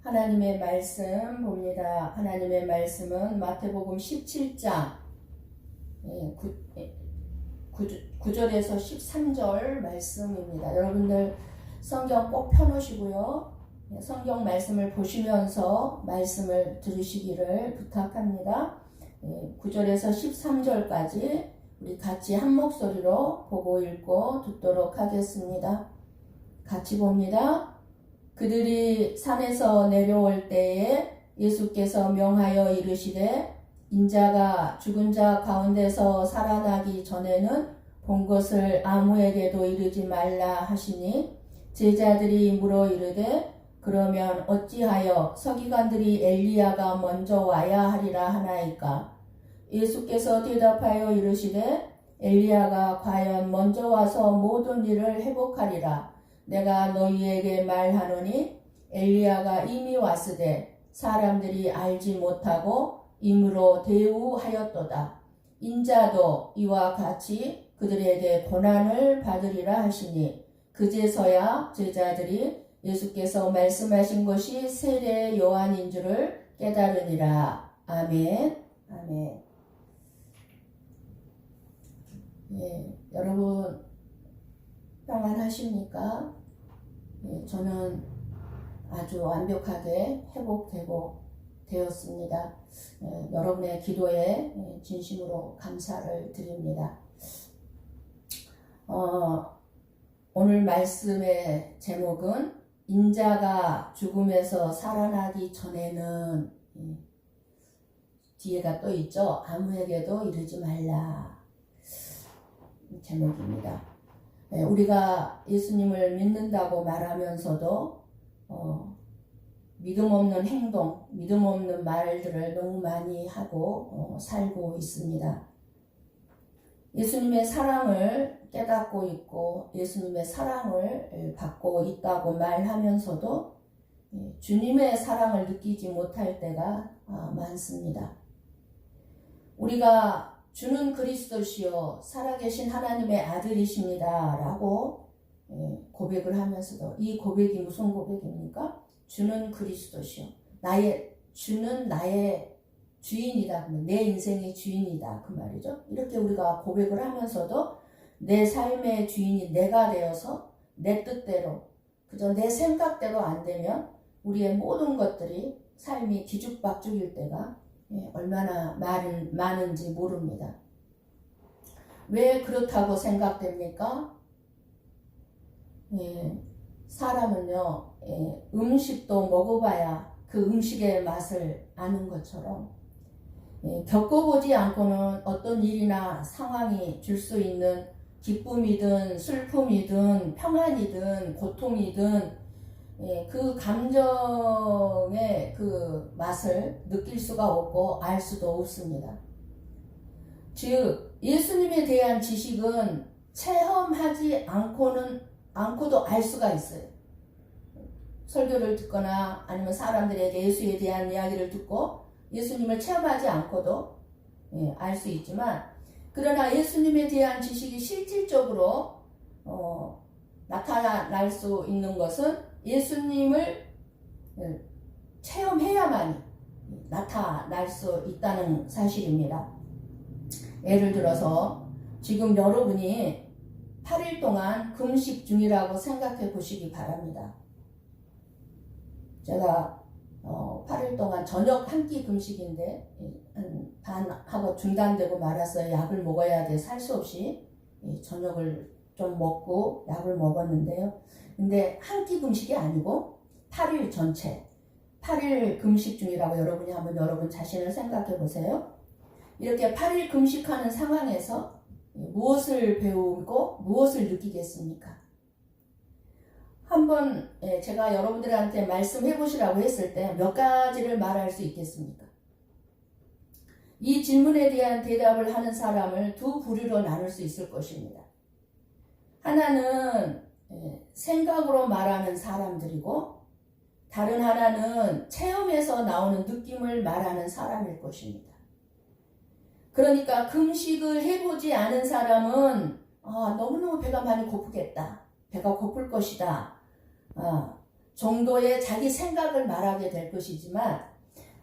하나님의 말씀 봅니다. 하나님의 말씀은 마태복음 17장 9절에서 13절 말씀입니다. 여러분들 성경 꼭 펴놓으시고요. 성경 말씀을 보시면서 말씀을 들으시기를 부탁합니다. 9절에서 13절까지 우리 같이 한 목소리로 보고 읽고 듣도록 하겠습니다. 같이 봅니다. 그들이 산에서 내려올 때에 예수께서 명하여 이르시되 인자가 죽은 자 가운데서 살아나기 전에는 본 것을 아무에게도 이르지 말라 하시니 제자들이 물어 이르되 그러면 어찌하여 서기관들이 엘리야가 먼저 와야 하리라 하나이까? 예수께서 대답하여 이르시되 엘리야가 과연 먼저 와서 모든 일을 회복하리라. 내가 너희에게 말하노니 엘리야가 이미 왔으되 사람들이 알지 못하고 임으로 대우하였도다. 인자도 이와 같이 그들에게 고난을 받으리라 하시니 그제서야 제자들이 예수께서 말씀하신 것이 세례 요한인 줄을 깨달으니라. 아멘. 아멘. 여러분 평안하십니까? 저는 아주 완벽하게 회복되고 되었습니다. 여러분의 기도에 진심으로 감사를 드립니다. 오늘 말씀의 제목은 인자가 죽음에서 살아나기 전에는 뒤에가 또 있죠. 아무에게도 이르지 말라. 제목입니다. 우리가 예수님을 믿는다고 말하면서도 믿음 없는 행동, 믿음 없는 말들을 너무 많이 하고 살고 있습니다. 예수님의 사랑을 깨닫고 있고 예수님의 사랑을 받고 있다고 말하면서도 주님의 사랑을 느끼지 못할 때가 많습니다. 우리가 주는 그리스도시요 살아계신 하나님의 아들이십니다 라고 고백을 하면서도 이 고백이 무슨 고백입니까? 주는 그리스도시요 주는 나의 주인이다. 내 인생의 주인이다. 그 말이죠. 이렇게 우리가 고백을 하면서도 내 삶의 주인이 내가 되어서 내 뜻대로 그저 내 생각대로 안 되면 우리의 모든 것들이 삶이 뒤죽박죽일 때가 얼마나 많은지 모릅니다. 왜 그렇다고 생각됩니까? 사람은요 음식도 먹어봐야 그 음식의 맛을 아는 것처럼 겪어보지 않고는 어떤 일이나 상황이 줄 수 있는 기쁨이든 슬픔이든 평안이든 고통이든 그 감정의 그 맛을 느낄 수가 없고 알 수도 없습니다. 즉 예수님에 대한 지식은 체험하지 않고도 알 수가 있어요. 설교를 듣거나 아니면 사람들에게 예수에 대한 이야기를 듣고 예수님을 체험하지 않고도 알 수 있지만 그러나 예수님에 대한 지식이 실질적으로 나타날 수 있는 것은 예수님을 체험해야만 나타날 수 있다는 사실입니다. 예를 들어서 지금 여러분이 8일 동안 금식 중이라고 생각해 보시기 바랍니다. 제가 8일 동안 저녁 한 끼 금식인데 반하고 중단되고 말았어요. 약을 먹어야 돼. 살 수 없이 저녁을 좀 먹고 약을 먹었는데요. 근데 한 끼 금식이 아니고 8일 전체 8일 금식 중이라고 여러분이 한번 여러분 자신을 생각해 보세요. 이렇게 8일 금식하는 상황에서 무엇을 배우고 무엇을 느끼겠습니까? 한번 제가 여러분들한테 말씀해 보시라고 했을 때 몇 가지를 말할 수 있겠습니까? 이 질문에 대한 대답을 하는 사람을 두 부류로 나눌 수 있을 것입니다. 하나는 생각으로 말하는 사람들이고 다른 하나는 체험에서 나오는 느낌을 말하는 사람일 것입니다. 그러니까 금식을 해보지 않은 사람은 너무너무 배가 많이 고프겠다. 배가 고플 것이다. 정도의 자기 생각을 말하게 될 것이지만,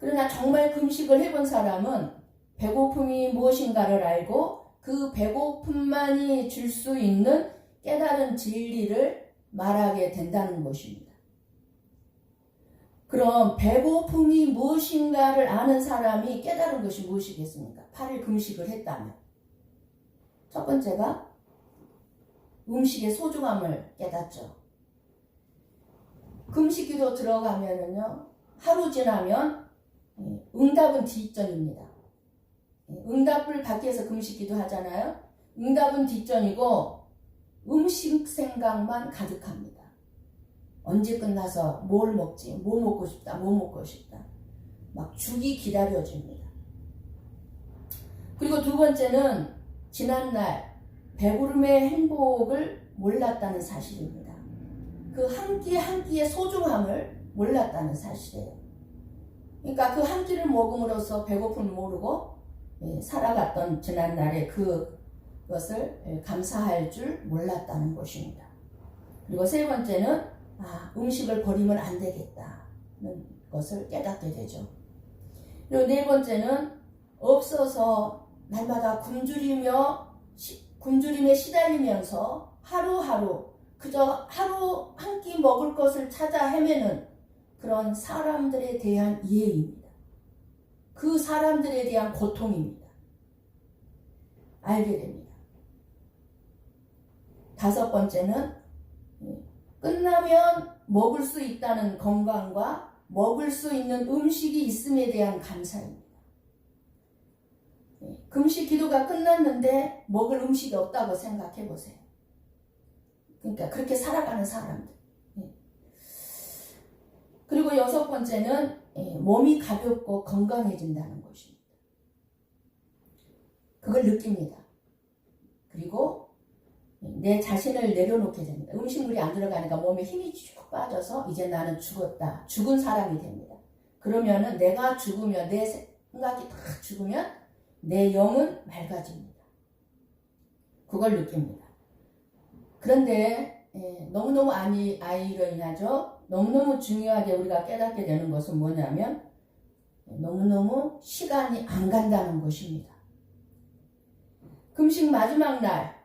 그러나 정말 금식을 해본 사람은 배고픔이 무엇인가를 알고 그 배고픔만이 줄 수 있는 깨달은 진리를 말하게 된다는 것입니다. 그럼 배고픔이 무엇인가를 아는 사람이 깨달은 것이 무엇이겠습니까? 8일 금식을 했다면. 첫 번째가 음식의 소중함을 깨닫죠. 금식기도 들어가면은요, 하루 지나면 응답은 뒷전입니다. 응답을 받기 위해서 금식기도 하잖아요. 응답은 뒷전이고 음식 생각만 가득합니다. 언제 끝나서 뭘 먹지? 뭐 먹고 싶다? 뭐 먹고 싶다? 막 죽이 기다려집니다. 그리고 두 번째는 지난날 배부름의 행복을 몰랐다는 사실입니다. 그 한 끼 한 끼의 소중함을 몰랐다는 사실이에요. 그러니까 그 한 끼를 먹음으로써 배고픔을 모르고 살아갔던 지난날의 그것을 감사할 줄 몰랐다는 것입니다. 그리고 세 번째는 음식을 버리면 안 되겠다는 것을 깨닫게 되죠. 그리고 네 번째는 없어서 날마다 굶주림에 시달리면서 하루하루 그저 하루 한 끼 먹을 것을 찾아 헤매는 그런 사람들에 대한 이해입니다. 그 사람들에 대한 고통입니다. 알게 됩니다. 다섯 번째는 끝나면 먹을 수 있다는 건강과 먹을 수 있는 음식이 있음에 대한 감사입니다. 금식 기도가 끝났는데 먹을 음식이 없다고 생각해 보세요. 그러니까 그렇게 살아가는 사람들. 그리고 여섯 번째는 몸이 가볍고 건강해진다는 것입니다. 그걸 느낍니다. 그리고 내 자신을 내려놓게 됩니다. 음식물이 안 들어가니까 몸에 힘이 쭉 빠져서 이제 나는 죽었다. 죽은 사람이 됩니다. 그러면은 내가 죽으면, 내 생각이 다 죽으면 내 영은 맑아집니다. 그걸 느낍니다. 그런데 너무너무 아이러니하죠. 너무너무 중요하게 우리가 깨닫게 되는 것은 뭐냐면 너무너무 시간이 안 간다는 것입니다. 금식 마지막 날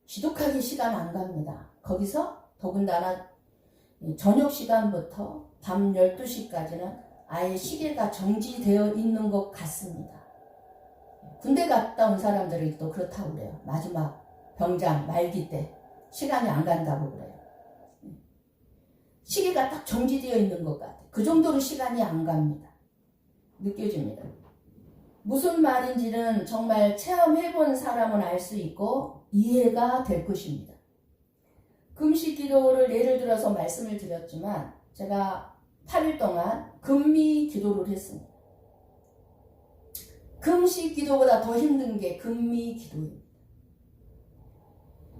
지독하게 시간 안 갑니다. 거기서 더군다나 저녁 시간부터 밤 12시까지는 아예 시계가 정지되어 있는 것 같습니다. 군대 갔다 온 사람들이 또 그렇다고 그래요. 마지막 병장 말기 때 시간이 안 간다고 그래요. 시계가 딱 정지되어 있는 것 같아요. 그 정도로 시간이 안 갑니다. 느껴집니다. 무슨 말인지는 정말 체험해본 사람은 알 수 있고 이해가 될 것입니다. 금식 기도를 예를 들어서 말씀을 드렸지만 제가 8일 동안 금미 기도를 했습니다. 금식 기도보다 더 힘든 게 금미 기도입니다.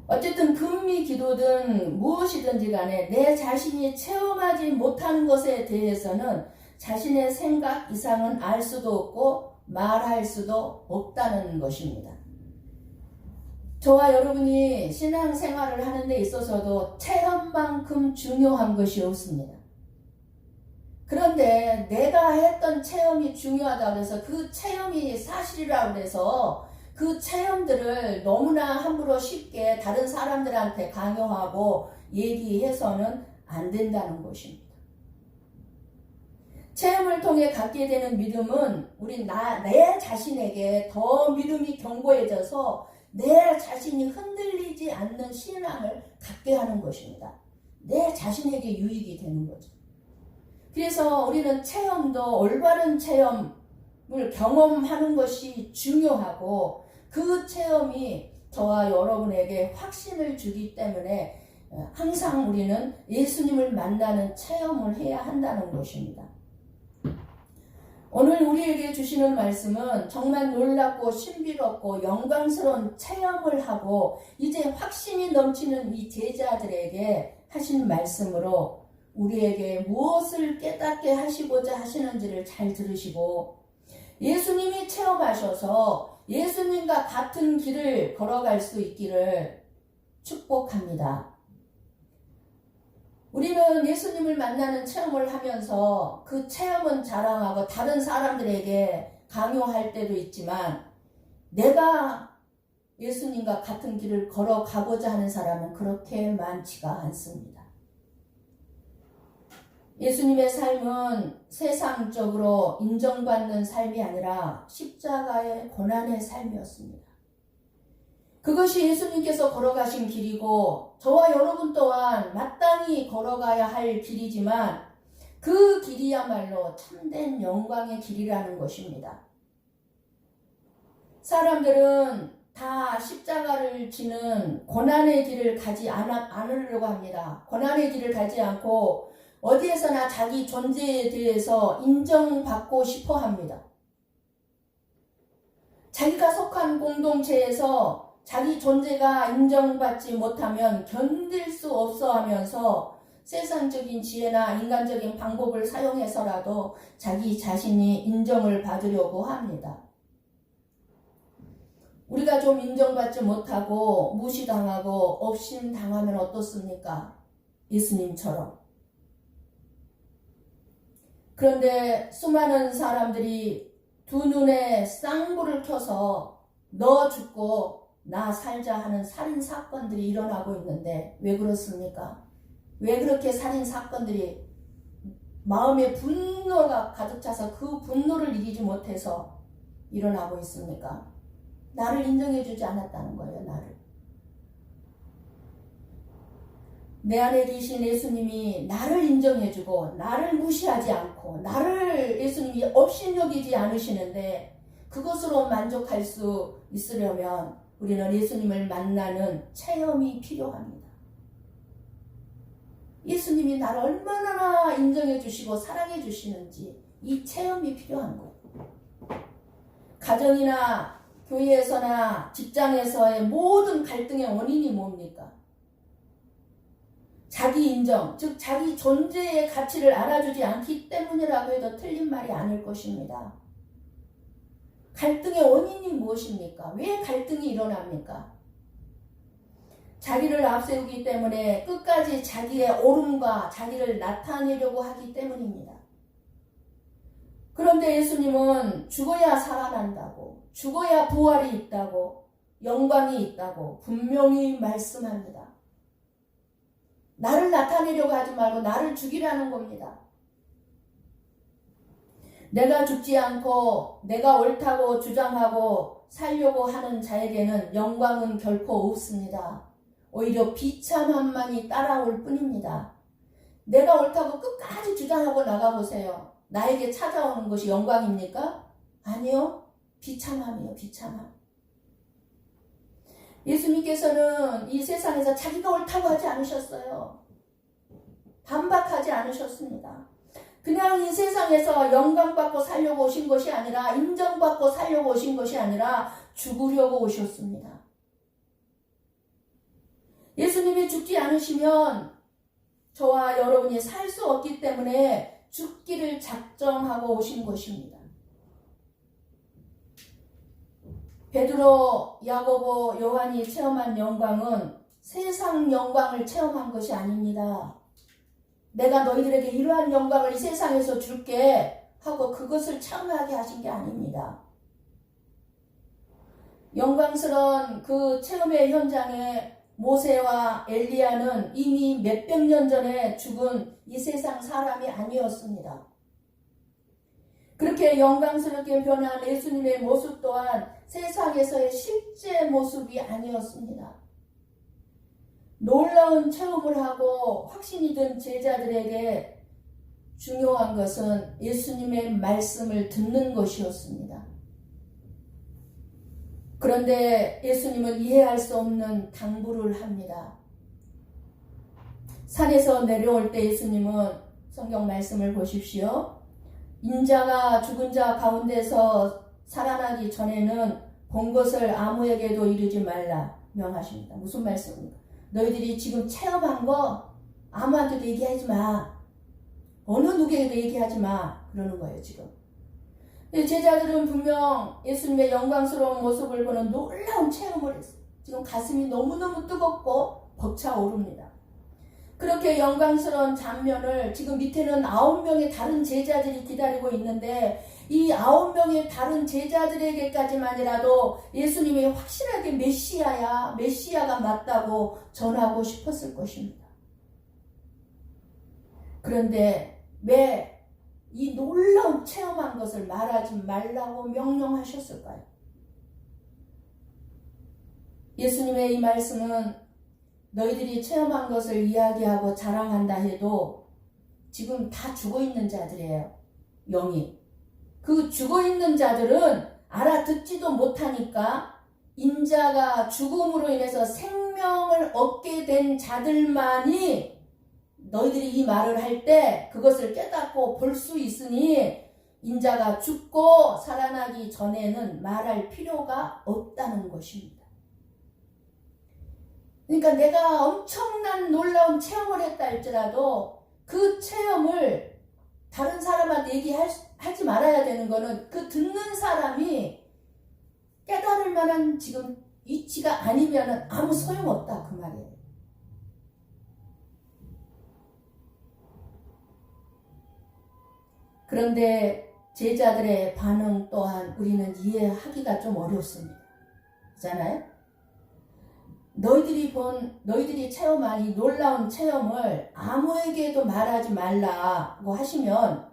어쨌든 금미 기도든 무엇이든지 간에 내 자신이 체험하지 못한 것에 대해서는 자신의 생각 이상은 알 수도 없고 말할 수도 없다는 것입니다. 저와 여러분이 신앙생활을 하는 데 있어서도 체험만큼 중요한 것이 없습니다. 그런데 내가 했던 체험이 중요하다고 해서 그 체험이 사실이라고 해서 그 체험들을 너무나 함부로 쉽게 다른 사람들한테 강요하고 얘기해서는 안 된다는 것입니다. 체험을 통해 갖게 되는 믿음은 내 자신에게 더 믿음이 견고해져서 내 자신이 흔들리지 않는 신앙을 갖게 하는 것입니다. 내 자신에게 유익이 되는 거죠. 그래서 우리는 체험도 올바른 체험을 경험하는 것이 중요하고 그 체험이 저와 여러분에게 확신을 주기 때문에 항상 우리는 예수님을 만나는 체험을 해야 한다는 것입니다. 오늘 우리에게 주시는 말씀은 정말 놀랍고 신비롭고 영광스러운 체험을 하고 이제 확신이 넘치는 이 제자들에게 하신 말씀으로 우리에게 무엇을 깨닫게 하시고자 하시는지를 잘 들으시고 예수님이 체험하셔서 예수님과 같은 길을 걸어갈 수 있기를 축복합니다. 우리는 예수님을 만나는 체험을 하면서 그 체험은 자랑하고 다른 사람들에게 강요할 때도 있지만 내가 예수님과 같은 길을 걸어가고자 하는 사람은 그렇게 많지가 않습니다. 예수님의 삶은 세상적으로 인정받는 삶이 아니라 십자가의 고난의 삶이었습니다. 그것이 예수님께서 걸어가신 길이고 저와 여러분 또한 마땅히 걸어가야 할 길이지만 그 길이야말로 참된 영광의 길이라는 것입니다. 사람들은 다 십자가를 지는 고난의 길을 가지 않으려고 합니다. 고난의 길을 가지 않고 어디에서나 자기 존재에 대해서 인정받고 싶어 합니다. 자기가 속한 공동체에서 자기 존재가 인정받지 못하면 견딜 수 없어 하면서 세상적인 지혜나 인간적인 방법을 사용해서라도 자기 자신이 인정을 받으려고 합니다. 우리가 좀 인정받지 못하고 무시당하고 업신당하면 어떻습니까? 예수님처럼. 그런데 수많은 사람들이 두 눈에 쌍불을 켜서 너 죽고 나 살자 하는 살인사건들이 일어나고 있는데 왜 그렇습니까? 왜 그렇게 살인사건들이 마음에 분노가 가득 차서 그 분노를 이기지 못해서 일어나고 있습니까? 나를 인정해주지 않았다는 거예요. 나를. 내 안에 계신 예수님이 나를 인정해주고 나를 무시하지 않고 나를 예수님이 업신여기지 않으시는데 그것으로 만족할 수 있으려면 우리는 예수님을 만나는 체험이 필요합니다. 예수님이 나를 얼마나 인정해 주시고 사랑해 주시는지 이 체험이 필요한 거예요. 가정이나 교회에서나 직장에서의 모든 갈등의 원인이 뭡니까? 자기 인정, 즉 자기 존재의 가치를 알아주지 않기 때문이라고 해도 틀린 말이 아닐 것입니다. 갈등의 원인이 무엇입니까? 왜 갈등이 일어납니까? 자기를 앞세우기 때문에 끝까지 자기의 옳음과 자기를 나타내려고 하기 때문입니다. 그런데 예수님은 죽어야 살아난다고, 죽어야 부활이 있다고, 영광이 있다고 분명히 말씀합니다. 나를 나타내려고 하지 말고 나를 죽이라는 겁니다. 내가 죽지 않고 내가 옳다고 주장하고 살려고 하는 자에게는 영광은 결코 없습니다. 오히려 비참함만이 따라올 뿐입니다. 내가 옳다고 끝까지 주장하고 나가보세요. 나에게 찾아오는 것이 영광입니까? 아니요. 비참함이에요. 비참함. 예수님께서는 이 세상에서 자기가 옳다고 하지 않으셨어요. 반박하지 않으셨습니다. 그냥 이 세상에서 영광받고 살려고 오신 것이 아니라 인정받고 살려고 오신 것이 아니라 죽으려고 오셨습니다. 예수님이 죽지 않으시면 저와 여러분이 살 수 없기 때문에 죽기를 작정하고 오신 것입니다. 베드로, 야고보, 요한이 체험한 영광은 세상 영광을 체험한 것이 아닙니다. 내가 너희들에게 이러한 영광을 이 세상에서 줄게 하고 그것을 체험하게 하신 게 아닙니다. 영광스러운 그 체험의 현장에 모세와 엘리야는 이미 몇백 년 전에 죽은 이 세상 사람이 아니었습니다. 그렇게 영광스럽게 변한 예수님의 모습 또한 세상에서의 실제 모습이 아니었습니다. 놀라운 체험을 하고 확신이 든 제자들에게 중요한 것은 예수님의 말씀을 듣는 것이었습니다. 그런데 예수님은 이해할 수 없는 당부를 합니다. 산에서 내려올 때 예수님은 성경 말씀을 보십시오. 인자가 죽은 자 가운데서 살아나기 전에는 본 것을 아무에게도 이르지 말라 명하십니다. 무슨 말씀입니까? 너희들이 지금 체험한 거 아무한테도 얘기하지 마. 어느 누구에게도 얘기하지 마. 그러는 거예요, 지금. 제자들은 분명 예수님의 영광스러운 모습을 보는 놀라운 체험을 했어요. 지금 가슴이 너무너무 뜨겁고 벅차오릅니다. 그렇게 영광스러운 장면을 지금 밑에는 9명의 다른 제자들이 기다리고 있는데 이 9명의 다른 제자들에게까지만이라도 예수님이 확실하게 메시아가 맞다고 전하고 싶었을 것입니다. 그런데 왜 이 놀라운 체험한 것을 말하지 말라고 명령하셨을까요? 예수님의 이 말씀은 너희들이 체험한 것을 이야기하고 자랑한다 해도 지금 다 죽어있는 자들이에요. 영이. 그 죽어있는 자들은 알아듣지도 못하니까 인자가 죽음으로 인해서 생명을 얻게 된 자들만이 너희들이 이 말을 할 때 그것을 깨닫고 볼 수 있으니 인자가 죽고 살아나기 전에는 말할 필요가 없다는 것입니다. 그러니까 내가 엄청난 놀라운 체험을 했다 할지라도 그 체험을 다른 사람한테 얘기하지 말아야 되는 거는 그 듣는 사람이 깨달을 만한 지금 위치가 아니면 아무 소용없다 그 말이에요. 그런데 제자들의 반응 또한 우리는 이해하기가 좀 어렵습니다. 그렇잖아요? 너희들이 체험한 이 놀라운 체험을 아무에게도 말하지 말라고 하시면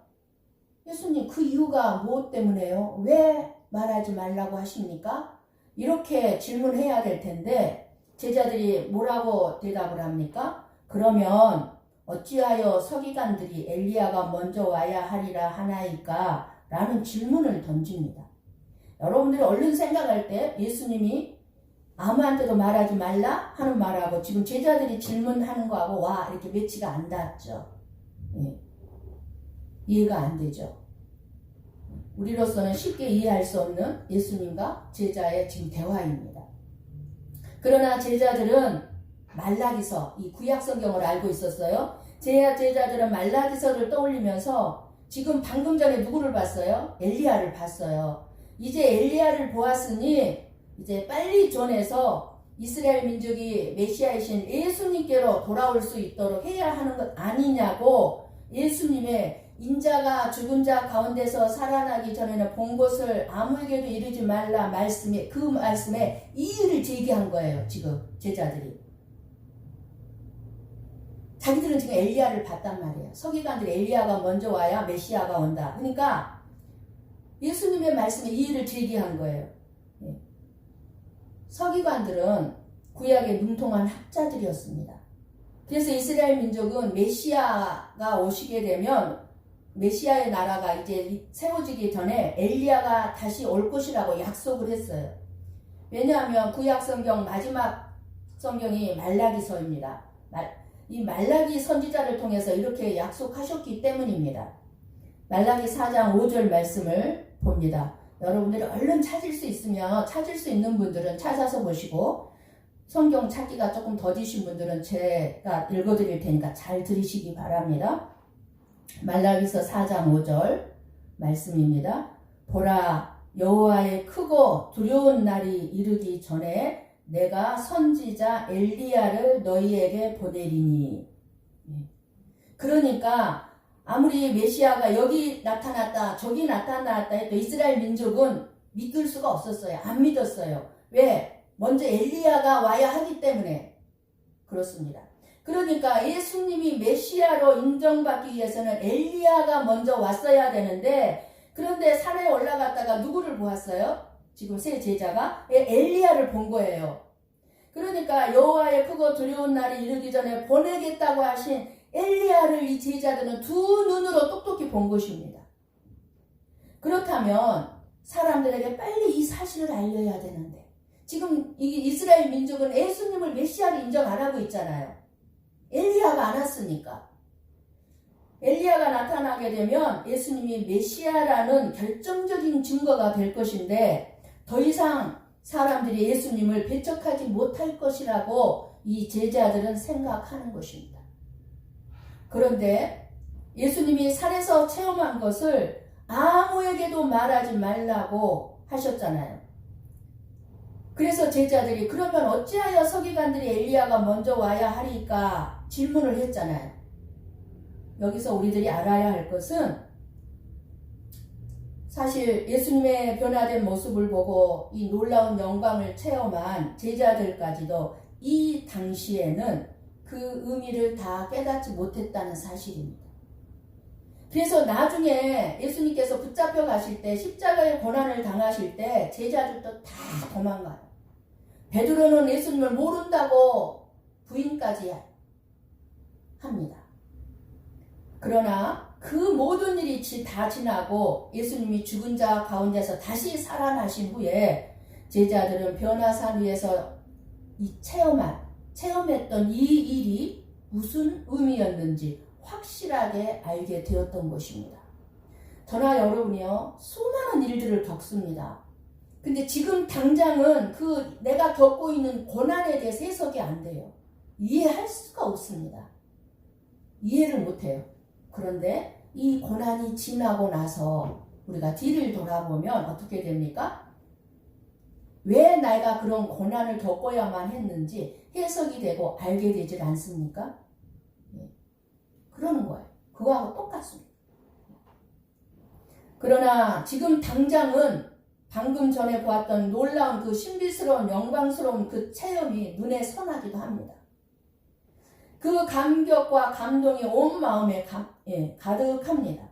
예수님 그 이유가 무엇 때문에요? 왜 말하지 말라고 하십니까? 이렇게 질문해야 될 텐데 제자들이 뭐라고 대답을 합니까? 그러면 어찌하여 서기관들이 엘리야가 먼저 와야 하리라 하나이까? 라는 질문을 던집니다. 여러분들이 얼른 생각할 때 예수님이 아무한테도 말하지 말라 하는 말하고 지금 제자들이 질문하는 거하고 와 이렇게 매치가 안 닿죠. 예. 이해가 안 되죠. 우리로서는 쉽게 이해할 수 없는 예수님과 제자의 지금 대화입니다. 그러나 제자들은 말라기서 이 구약 성경을 알고 있었어요. 제자들은 말라기서를 떠올리면서 지금 방금 전에 누구를 봤어요? 엘리야를 봤어요. 이제 엘리야를 보았으니 이제 빨리 전해서 이스라엘 민족이 메시아이신 예수님께로 돌아올 수 있도록 해야 하는 것 아니냐고 예수님의 인자가 죽은 자 가운데서 살아나기 전에는 본 것을 아무에게도 이르지 말라 말씀에 그 말씀에 이의를 제기한 거예요. 지금 제자들이. 자기들은 지금 엘리야를 봤단 말이에요. 서기관들이 엘리야가 먼저 와야 메시아가 온다. 그러니까 예수님의 말씀에 이의를 제기한 거예요. 서기관들은 구약에 능통한 학자들이었습니다. 그래서 이스라엘 민족은 메시아가 오시게 되면 메시아의 나라가 이제 세워지기 전에 엘리야가 다시 올 것이라고 약속을 했어요. 왜냐하면 구약 성경 마지막 성경이 말라기서입니다. 이 말라기 선지자를 통해서 이렇게 약속하셨기 때문입니다. 말라기 4장 5절 말씀을 봅니다. 여러분들이 얼른 찾을 수 있으면 찾을 수 있는 분들은 찾아서 보시고 성경 찾기가 조금 더디신 분들은 제가 읽어드릴 테니까 잘 들으시기 바랍니다. 말라기서 4장 5절 말씀입니다. 보라 여호와의 크고 두려운 날이 이르기 전에 내가 선지자 엘리야를 너희에게 보내리니. 그러니까 아무리 메시아가 여기 나타났다 저기 나타났다 해도 이스라엘 민족은 믿을 수가 없었어요. 안 믿었어요. 왜? 먼저 엘리야가 와야 하기 때문에 그렇습니다. 그러니까 예수님이 메시아로 인정받기 위해서는 엘리야가 먼저 왔어야 되는데 그런데 산에 올라갔다가 누구를 보았어요? 지금 세 제자가 엘리야를 본 거예요. 그러니까 여호와의 크고 두려운 날이 이르기 전에 보내겠다고 하신 엘리야를 이 제자들은 두 눈으로 똑똑히 본 것입니다. 그렇다면 사람들에게 빨리 이 사실을 알려야 되는데 지금 이 이스라엘 민족은 예수님을 메시아를 인정 안 하고 있잖아요. 엘리야가 안 왔으니까. 엘리야가 나타나게 되면 예수님이 메시아라는 결정적인 증거가 될 것인데 더 이상 사람들이 예수님을 배척하지 못할 것이라고 이 제자들은 생각하는 것입니다. 그런데 예수님이 산에서 체험한 것을 아무에게도 말하지 말라고 하셨잖아요. 그래서 제자들이 그러면 어찌하여 서기관들이 엘리야가 먼저 와야 하리까 질문을 했잖아요. 여기서 우리들이 알아야 할 것은 사실 예수님의 변화된 모습을 보고 이 놀라운 영광을 체험한 제자들까지도 이 당시에는 그 의미를 다 깨닫지 못했다는 사실입니다. 그래서 나중에 예수님께서 붙잡혀 가실 때 십자가의 고난을 당하실 때 제자들도 다 도망가요. 베드로는 예수님을 모른다고 부인까지 합니다. 그러나 그 모든 일이 다 지나고 예수님이 죽은 자 가운데서 다시 살아나신 후에 제자들은 변화산 위에서 체험했던 이 일이 무슨 의미였는지 확실하게 알게 되었던 것입니다. 저나 여러분이요, 수많은 일들을 겪습니다. 근데 지금 당장은 그 내가 겪고 있는 고난에 대해서 해석이 안 돼요. 이해할 수가 없습니다. 이해를 못해요. 그런데 이 고난이 지나고 나서 우리가 뒤를 돌아보면 어떻게 됩니까? 왜 내가 그런 고난을 겪어야만 했는지 해석이 되고 알게 되질 않습니까? 그러는 거예요. 그거하고 똑같습니다. 그러나 지금 당장은 방금 전에 보았던 놀라운 그 신비스러운 영광스러운 그 체험이 눈에 선하기도 합니다. 그 감격과 감동이 온 마음에 가득합니다.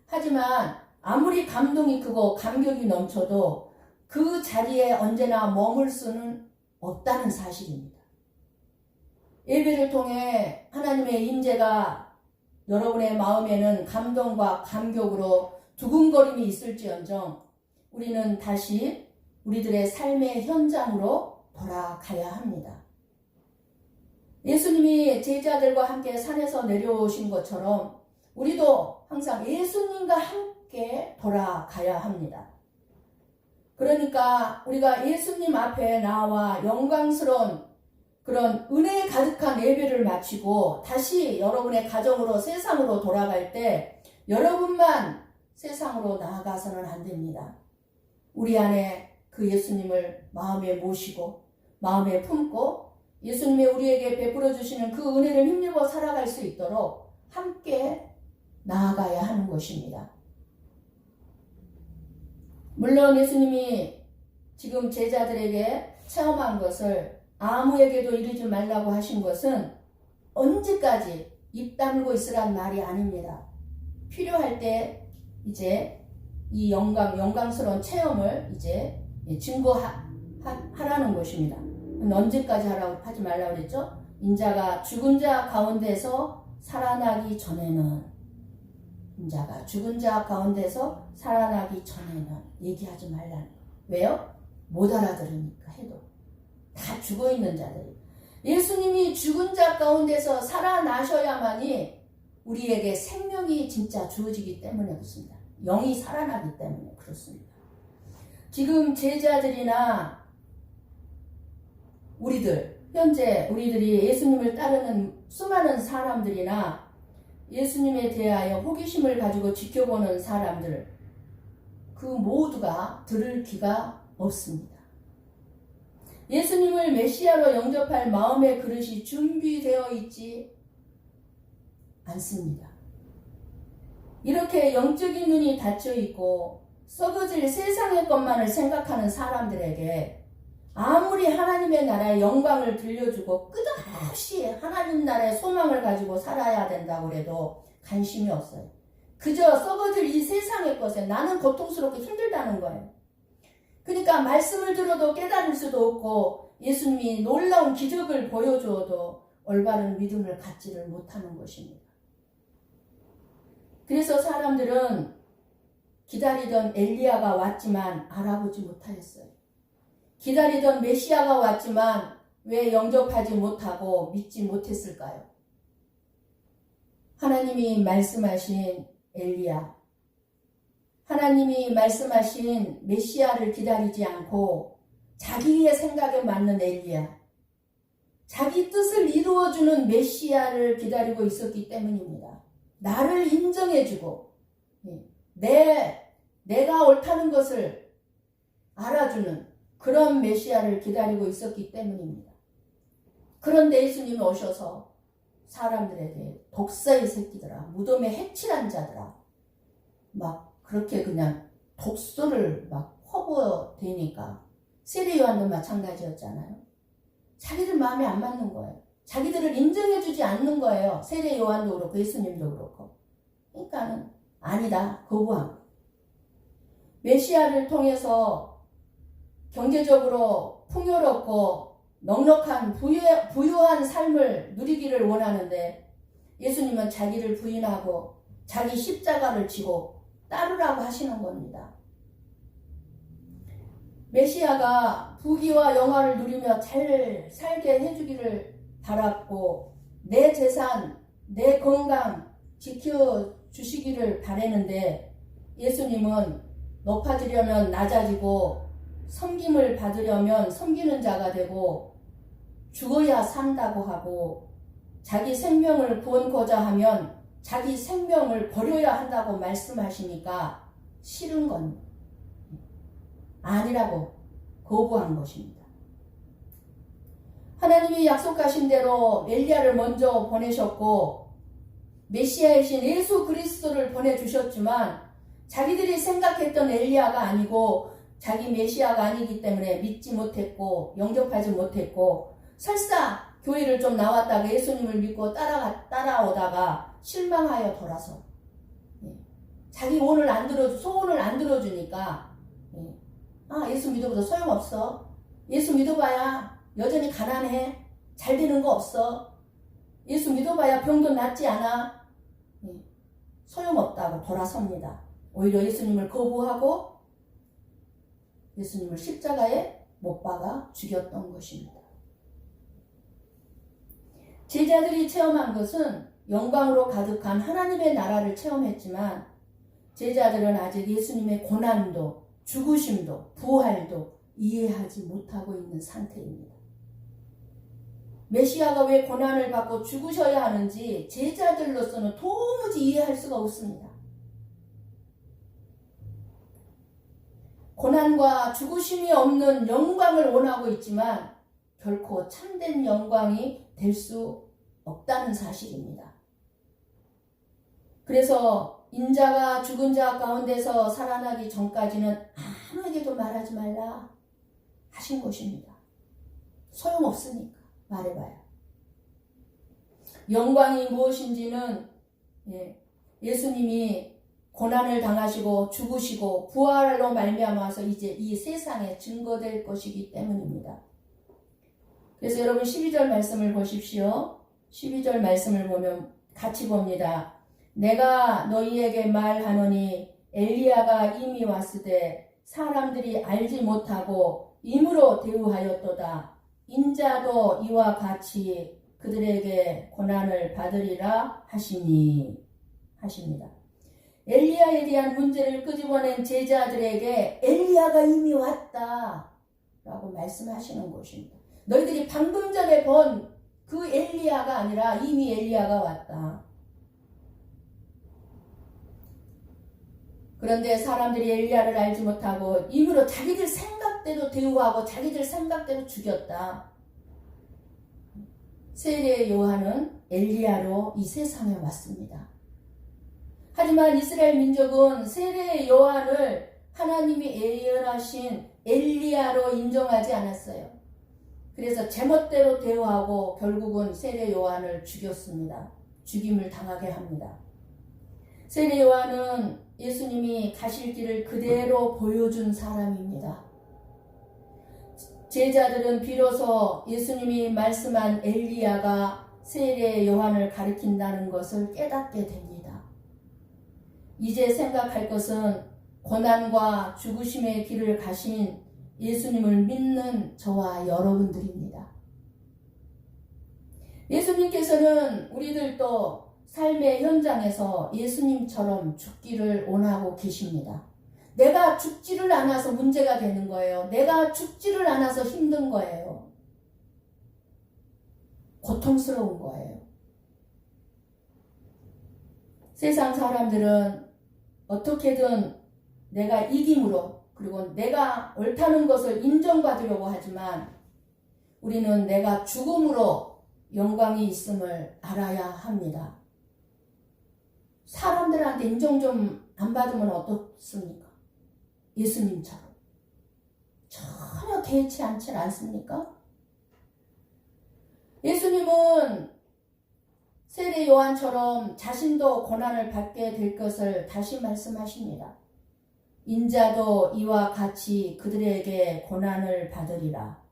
하지만 아무리 감동이 크고 감격이 넘쳐도 그 자리에 언제나 머물 수는 없다는 사실입니다. 예배를 통해 하나님의 임재가 여러분의 마음에는 감동과 감격으로 두근거림이 있을지언정 우리는 다시 우리들의 삶의 현장으로 돌아가야 합니다. 예수님이 제자들과 함께 산에서 내려오신 것처럼 우리도 항상 예수님과 함께 돌아가야 합니다. 그러니까 우리가 예수님 앞에 나와 영광스러운 그런 은혜에 가득한 예배를 마치고 다시 여러분의 가정으로 세상으로 돌아갈 때 여러분만 세상으로 나아가서는 안 됩니다. 우리 안에 그 예수님을 마음에 모시고 마음에 품고 예수님이 우리에게 베풀어 주시는 그 은혜를 힘입어 살아갈 수 있도록 함께 나아가야 하는 것입니다. 물론 예수님이 지금 제자들에게 체험한 것을 아무에게도 이르지 말라고 하신 것은 언제까지 입 다물고 있으란 말이 아닙니다. 필요할 때 이제 이 영광스러운 체험을 이제 증거하라는 것입니다. 언제까지 하지 말라고 그랬죠? 인자가 죽은 자 가운데서 살아나기 전에는 얘기하지 말라는. 왜요? 못 알아들으니까 해도. 다 죽어있는 자들이. 예수님이 죽은 자 가운데서 살아나셔야만이 우리에게 생명이 진짜 주어지기 때문에 그렇습니다. 영이 살아나기 때문에 그렇습니다. 지금 제자들이나 현재 우리들이 예수님을 따르는 수많은 사람들이나 예수님에 대하여 호기심을 가지고 지켜보는 사람들, 그 모두가 들을 귀가 없습니다. 예수님을 메시아로 영접할 마음의 그릇이 준비되어 있지 않습니다. 이렇게 영적인 눈이 닫혀 있고 썩어질 세상의 것만을 생각하는 사람들에게 아무리 하나님의 나라의 영광을 들려주고 끝없이 하나님 나라의 소망을 가지고 살아야 된다고 해도 관심이 없어요. 그저 썩어질 이 세상의 것에 나는 고통스럽고 힘들다는 거예요. 그러니까 말씀을 들어도 깨달을 수도 없고 예수님이 놀라운 기적을 보여주어도 올바른 믿음을 갖지를 못하는 것입니다. 그래서 사람들은 기다리던 엘리야가 왔지만 알아보지 못하였어요. 기다리던 메시아가 왔지만 왜 영접하지 못하고 믿지 못했을까요? 하나님이 말씀하신 엘리야, 하나님이 말씀하신 메시아를 기다리지 않고 자기의 생각에 맞는 엘리야, 자기 뜻을 이루어주는 메시아를 기다리고 있었기 때문입니다. 나를 인정해주고 내가 옳다는 것을 알아주는 그런 메시아를 기다리고 있었기 때문입니다. 그런데 예수님이 오셔서 사람들에게 독사의 새끼들아, 무덤에 해칠한 자들아, 막 그렇게 그냥 독소를 막 퍼부어대니까 세례 요한도 마찬가지였잖아요. 자기들 마음에 안 맞는 거예요. 자기들을 인정해주지 않는 거예요. 세례 요한도 그렇고 예수님도 그렇고. 그러니까는 아니다, 거부한 거예요. 메시아를 통해서 경제적으로 풍요롭고 넉넉한 부유한 삶을 누리기를 원하는데 예수님은 자기를 부인하고 자기 십자가를 지고 따르라고 하시는 겁니다. 메시아가 부귀와 영화를 누리며 잘 살게 해주기를 바랐고 내 재산, 내 건강 지켜주시기를 바라는데 예수님은 높아지려면 낮아지고 섬김을 받으려면 섬기는 자가 되고 죽어야 산다고 하고 자기 생명을 구원코자 하면 자기 생명을 버려야 한다고 말씀하시니까 싫은 건 아니라고 거부한 것입니다. 하나님이 약속하신 대로 엘리야를 먼저 보내셨고 메시아이신 예수 그리스도를 보내주셨지만 자기들이 생각했던 엘리야가 아니고 자기 메시아가 아니기 때문에 믿지 못했고 영접하지 못했고 설사 교회를 좀 나왔다가 예수님을 믿고 따라오다가 실망하여 돌아서 자기 소원을 안 들어주니까 예수 믿어봐도 소용없어. 예수 믿어봐야 여전히 가난해. 잘 되는 거 없어. 예수 믿어봐야 병도 낫지 않아. 소용없다고 돌아섭니다. 오히려 예수님을 거부하고 예수님을 십자가에 못 박아 죽였던 것입니다. 제자들이 체험한 것은 영광으로 가득한 하나님의 나라를 체험했지만 제자들은 아직 예수님의 고난도, 죽으심도, 부활도 이해하지 못하고 있는 상태입니다. 메시아가 왜 고난을 받고 죽으셔야 하는지 제자들로서는 도무지 이해할 수가 없습니다. 고난과 죽으심이 없는 영광을 원하고 있지만 결코 참된 영광이 될 수 없다는 사실입니다. 그래서 인자가 죽은 자 가운데서 살아나기 전까지는 아무에게도 말하지 말라 하신 것입니다. 소용없으니까 말해봐요. 영광이 무엇인지는 예수님이 고난을 당하시고 죽으시고 부활로 말미암아서 이제 이 세상에 증거될 것이기 때문입니다. 그래서 여러분 12절 말씀을 보십시오. 12절 말씀을 보면 같이 봅니다. 내가 너희에게 말하노니 엘리야가 이미 왔을 때 사람들이 알지 못하고 임으로 대우하였도다. 인자도 이와 같이 그들에게 고난을 받으리라 하십니다. 엘리야에 대한 문제를 끄집어낸 제자들에게 엘리야가 이미 왔다 라고 말씀하시는 것입니다. 너희들이 방금 전에 본 그 엘리야가 아니라 이미 엘리야가 왔다. 그런데 사람들이 엘리야를 알지 못하고 임으로 자기들 생각대로 대우하고 자기들 생각대로 죽였다. 세례 요한은 엘리야로 이 세상에 왔습니다. 하지만 이스라엘 민족은 세례 요한을 하나님이 예언하신 엘리야로 인정하지 않았어요. 그래서 제멋대로 대우하고 결국은 세례 요한을 죽였습니다. 죽임을 당하게 합니다. 세례 요한은 예수님이 가실 길을 그대로 보여준 사람입니다. 제자들은 비로소 예수님이 말씀한 엘리야가 세례 요한을 가리킨다는 것을 깨닫게 됩니다. 이제 생각할 것은 고난과 죽으심의 길을 가신 예수님을 믿는 저와 여러분들입니다. 예수님께서는 우리들도 삶의 현장에서 예수님처럼 죽기를 원하고 계십니다. 내가 죽지를 않아서 문제가 되는 거예요. 내가 죽지를 않아서 힘든 거예요. 고통스러운 거예요. 세상 사람들은 어떻게든 내가 이김으로 그리고 내가 옳다는 것을 인정받으려고 하지만 우리는 내가 죽음으로 영광이 있음을 알아야 합니다. 사람들한테 인정 좀 안 받으면 어떻습니까? 예수님처럼 전혀 개의치 않지 않습니까? 예수님은 세례 요한처럼 자신도 고난을 받게 될 것을 다시 말씀하십니다. 인자도 이와 같이 그들에게 고난을 받으리라.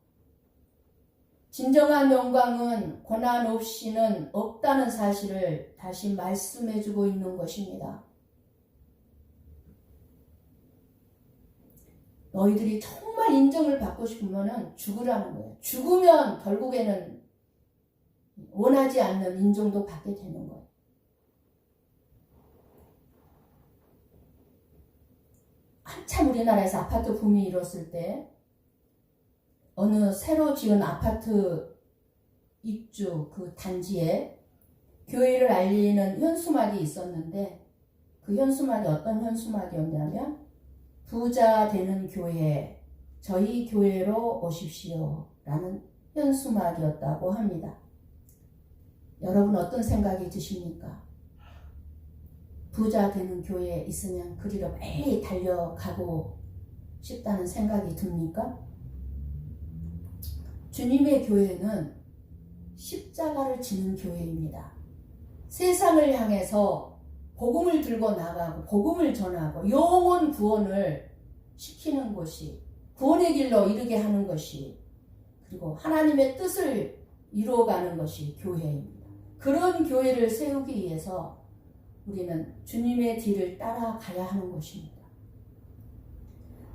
진정한 영광은 고난 없이는 없다는 사실을 다시 말씀해주고 있는 것입니다. 너희들이 정말 인정을 받고 싶으면 죽으라는 거예요. 죽으면 결국에는 원하지 않는 인정도 받게 되는 거예요. 한참 우리나라에서 아파트 붐이 일었을 때 어느 새로 지은 아파트 입주 그 단지에 교회를 알리는 현수막이 있었는데 그 현수막이 어떤 현수막이었냐면 부자 되는 교회, 저희 교회로 오십시오 라는 현수막이었다고 합니다. 여러분 어떤 생각이 드십니까? 부자 되는 교회에 있으면 그리로 매일 달려가고 싶다는 생각이 듭니까? 주님의 교회는 십자가를 지는 교회입니다. 세상을 향해서 복음을 들고 나가고 복음을 전하고 영혼 구원을 시키는 것이 구원의 길로 이르게 하는 것이 그리고 하나님의 뜻을 이루어가는 것이 교회입니다. 그런 교회를 세우기 위해서 우리는 주님의 뒤를 따라가야 하는 것입니다.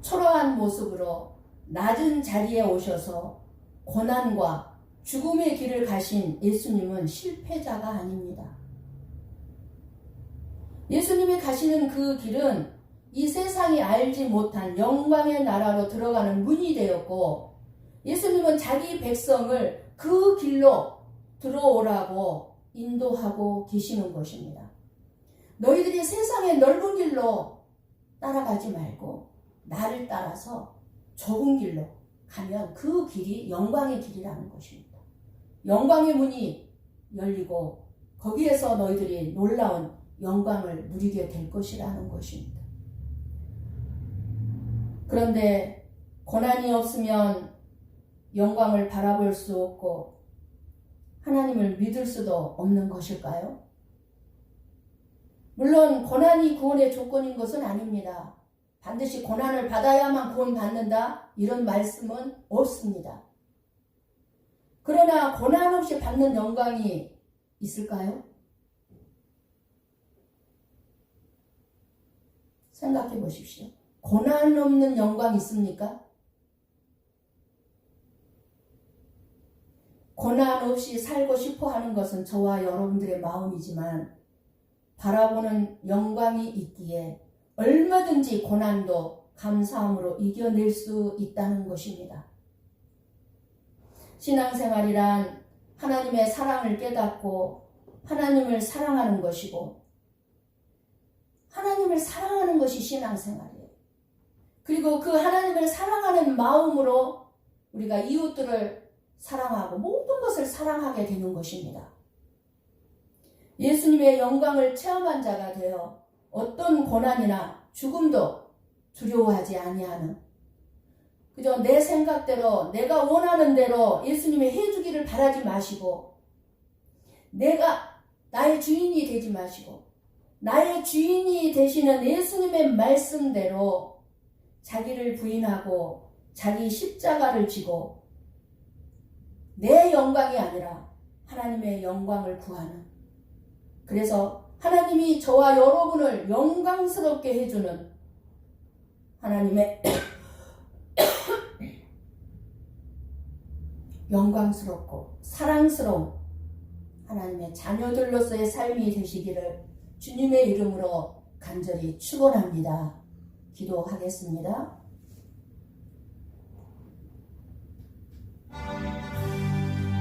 초라한 모습으로 낮은 자리에 오셔서 고난과 죽음의 길을 가신 예수님은 실패자가 아닙니다. 예수님이 가시는 그 길은 이 세상이 알지 못한 영광의 나라로 들어가는 문이 되었고 예수님은 자기 백성을 그 길로 들어오라고 인도하고 계시는 것입니다. 너희들이 세상의 넓은 길로 따라가지 말고 나를 따라서 좁은 길로 가면 그 길이 영광의 길이라는 것입니다. 영광의 문이 열리고 거기에서 너희들이 놀라운 영광을 누리게 될 것이라는 것입니다. 그런데 고난이 없으면 영광을 바라볼 수 없고 하나님을 믿을 수도 없는 것일까요? 물론 고난이 구원의 조건인 것은 아닙니다. 반드시 고난을 받아야만 구원받는다 이런 말씀은 없습니다. 그러나 고난 없이 받는 영광이 있을까요? 생각해 보십시오. 고난 없는 영광 있습니까? 고난 없이 살고 싶어 하는 것은 저와 여러분들의 마음이지만 바라보는 영광이 있기에 얼마든지 고난도 감사함으로 이겨낼 수 있다는 것입니다. 신앙생활이란 하나님의 사랑을 깨닫고 하나님을 사랑하는 것이고 하나님을 사랑하는 것이 신앙생활이에요. 그리고 그 하나님을 사랑하는 마음으로 우리가 이웃들을 사랑하고 모든 것을 사랑하게 되는 것입니다. 예수님의 영광을 체험한 자가 되어 어떤 고난이나 죽음도 두려워하지 아니하는 그저 내 생각대로 내가 원하는 대로 예수님이 해주기를 바라지 마시고 내가 나의 주인이 되지 마시고 나의 주인이 되시는 예수님의 말씀대로 자기를 부인하고 자기 십자가를 지고 내 영광이 아니라 하나님의 영광을 구하는 그래서 하나님이 저와 여러분을 영광스럽게 해주는 하나님의 영광스럽고 사랑스러운 하나님의 자녀들로서의 삶이 되시기를 주님의 이름으로 간절히 축원합니다. 기도하겠습니다.